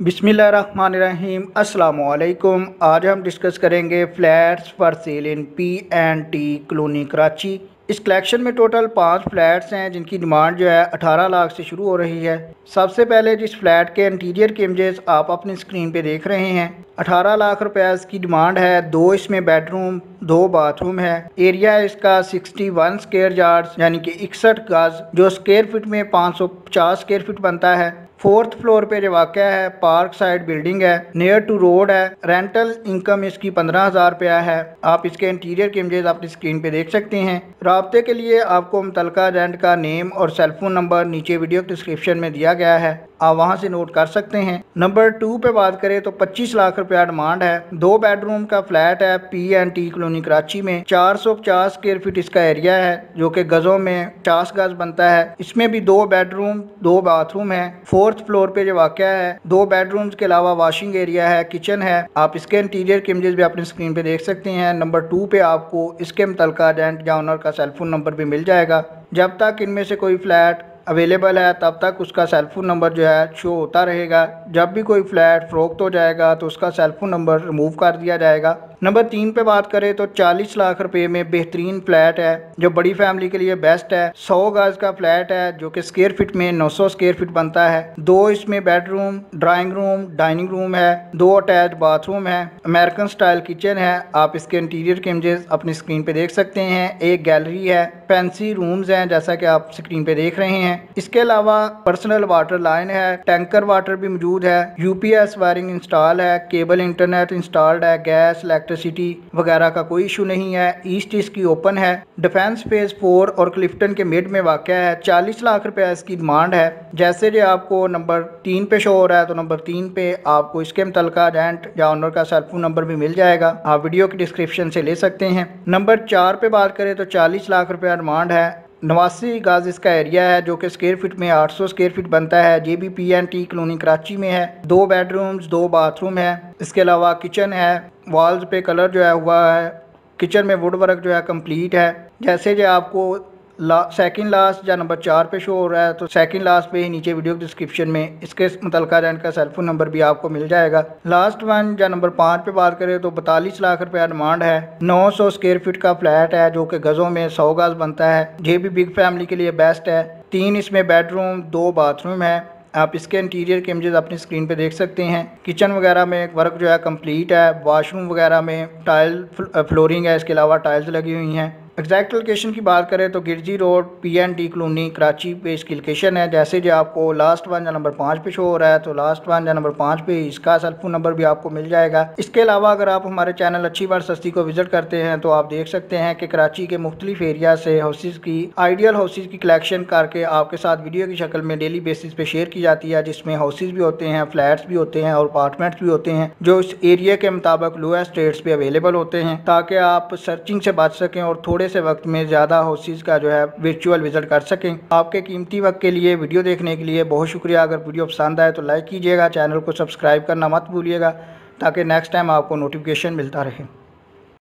बिस्मिल्लाहिर्रहमानिर्रहीम अस्सलामुअलैकुम। आज हम डिस्कस करेंगे flats for sale in P&T colony Karachi. इस कलेक्शन में टोटल 5 फ्लैट्स हैं जिनकी डिमांड जो है 18 लाख से शुरू हो रही है। सबसे पहले जिस फ्लैट के इंटीरियर के इमेजेस आप अपनी स्क्रीन पे देख रहे हैं, 18 लाख रुपए इसकी डिमांड है। 2 इसमें बेडरूम 2 बाथरूम है। एरिया है इसका 61 स्क्वायर यार्ड्स यानी कि 61 गज, जो स्क्वायर फीट में 550 स्क्वायर फीट बनता है। 4th फ्लोर पे जो वाक़या है, पार्क साइड बिल्डिंग है, नियर टू रोड है। रेंटल इनकम इसकी 15,000 रुपया है। आप इसके इंटीरियर के इमेजेस अपनी स्क्रीन पे देख सकते हैं। राब्ते के लिए आपको मुतलका रेंट का नेम और सेलफोन नंबर नीचे वीडियो डिस्क्रिप्शन में दिया गया है, आप वहां से नोट कर सकते हैं। नंबर 2 पे बात करें तो 25 लाख रुपया डिमांड है। 2 बेडरूम का फ्लैट है P&T कॉलोनी कराची में। 450 स्क्वायर फीट इसका एरिया है जो कि गजों में 50 गज बनता है। इसमें भी 2 बेडरूम 2 बाथरूम है। 4th फ्लोर पे जो वाक़या है, 2 बेडरूम्स के अलावा वॉशिंग एरिया है, किचन है। आप इसके इंटीरियर के इमेजेस भी अपनी स्क्रीन पे देख सकते हैं। नंबर 2 पे आपको इसके मुतलका रेंट या ओनर का सेलफोन नंबर भी मिल जाएगा। जब तक इनमें से कोई फ्लैट अवेलेबल है तब तक उसका सेलफोन नंबर जो है शो होता रहेगा। जब भी कोई फ्लैट फ़रोख्त हो जाएगा तो उसका सेलफोन नंबर रिमूव कर दिया जाएगा। नंबर 3 पे बात करें तो 40 लाख रुपए में बेहतरीन फ्लैट है जो बड़ी फैमिली के लिए बेस्ट है। 100 गज का फ्लैट है जो कि स्क्वायर फीट में 900 स्क्वायर फीट बनता है। 2 इसमें bedroom, drawing room, dining room है, 2 अटैच बाथरूम है, अमेरिकन स्टाइल किचन है। आप इसके इंटीरियर के इमेजेस अपनी स्क्रीन पे देख सकते हैं। एक गैलरी है, फैंसी रूम्स हैं जैसा कि आप स्क्रीन पे देख रहे हैं। इसके अलावा पर्सनल वाटर लाइन है, टैंकर वाटर भी मौजूद है, UPS वायरिंग इंस्टॉल है, केबल इंटरनेट इंस्टॉल्ड है, गैस इलेक्ट्रिसिटी वगैरह का कोई इशू नहीं है। ईस्ट इसकी ओपन है। डिफेंस फेज 4 और क्लिफ्टन के मिड में वाक़या है। 40 लाख रुपया इसकी डिमांड है। जैसे जो आपको नंबर 3 पे शो हो रहा है तो नंबर 3 पे आपको इसके मुतलका रेंट या ओनर का सेलफोन नंबर भी मिल जाएगा, आप वीडियो की डिस्क्रिप्शन से ले सकते हैं। नंबर 4 पे बात करें तो 40 लाख रुपया डिमांड है। 89 गज इसका एरिया है जो कि स्क्वायर फीट में 800 स्क्वायर फीट बनता है। ये भी P&T कॉलोनी कराची में है। 2 बेडरूम्स 2 बाथरूम है। इसके अलावा किचन है, वॉल्स पे कलर जो है हुआ है, किचन में वुड वर्क जो है कंप्लीट है। जैसे जो आपको सेकंड लास्ट या नंबर 4 पे शो हो रहा है तो सेकंड लास्ट पे ही नीचे वीडियो डिस्क्रिप्शन में इसके मुतलका रेंट का सेलफोन नंबर भी आपको मिल जाएगा। लास्ट वन या नंबर 5 पे बात करें तो 42 लाख रुपया डिमांड है। 900 स्क्वायर फीट का फ्लैट है जो कि गजों में 100 गज बनता है। ये भी बिग फैमिली के लिए बेस्ट है। 3 इसमें बेडरूम 2 बाथरूम है। आप इसके इंटीरियर के इमेजेस अपनी स्क्रीन पे देख सकते हैं। किचन वगैरह में वर्क जो है कंप्लीट है। वॉशरूम वगैरह में टाइल फ्लोरिंग है, इसके अलावा टाइल्स लगी हुई हैं। एग्जैक्ट लोकेशन की बात करें तो गिरजी रोड P&T कॉलोनी कराची पे इसकी लोकेशन है। जैसे जो आपको लास्ट वन या नंबर 5 पे शो हो रहा है तो लास्ट वन या नंबर 5 पे इसका सेलफोन नंबर भी आपको मिल जाएगा। इसके अलावा अगर आप हमारे चैनल अच्छी बार सस्ती को विजिट करते हैं तो आप देख सकते हैं कि कराची के मुख्तलिफ एरिया से हाउसेज की आइडियल हाउसेज की कलेक्शन करके आपके साथ वीडियो की शक्ल में डेली बेसिस पे शेयर की जाती है, जिसमें हाउसेज भी होते हैं, फ्लैट्स भी होते हैं और अपार्टमेंट्स भी होते हैं जो इस एरिया के मुताबिक लोएस्ट रेट्स पे अवेलेबल होते हैं, ताकि आप सर्चिंग से बच सकें और थोड़े से वक्त में ज़्यादा हाउसेज का जो है वर्चुअल विजिट कर सकें। आपके कीमती वक्त के लिए वीडियो देखने के लिए बहुत शुक्रिया। अगर वीडियो पसंद आए तो लाइक कीजिएगा, चैनल को सब्सक्राइब करना मत भूलिएगा ताकि नेक्स्ट टाइम आपको नोटिफिकेशन मिलता रहे।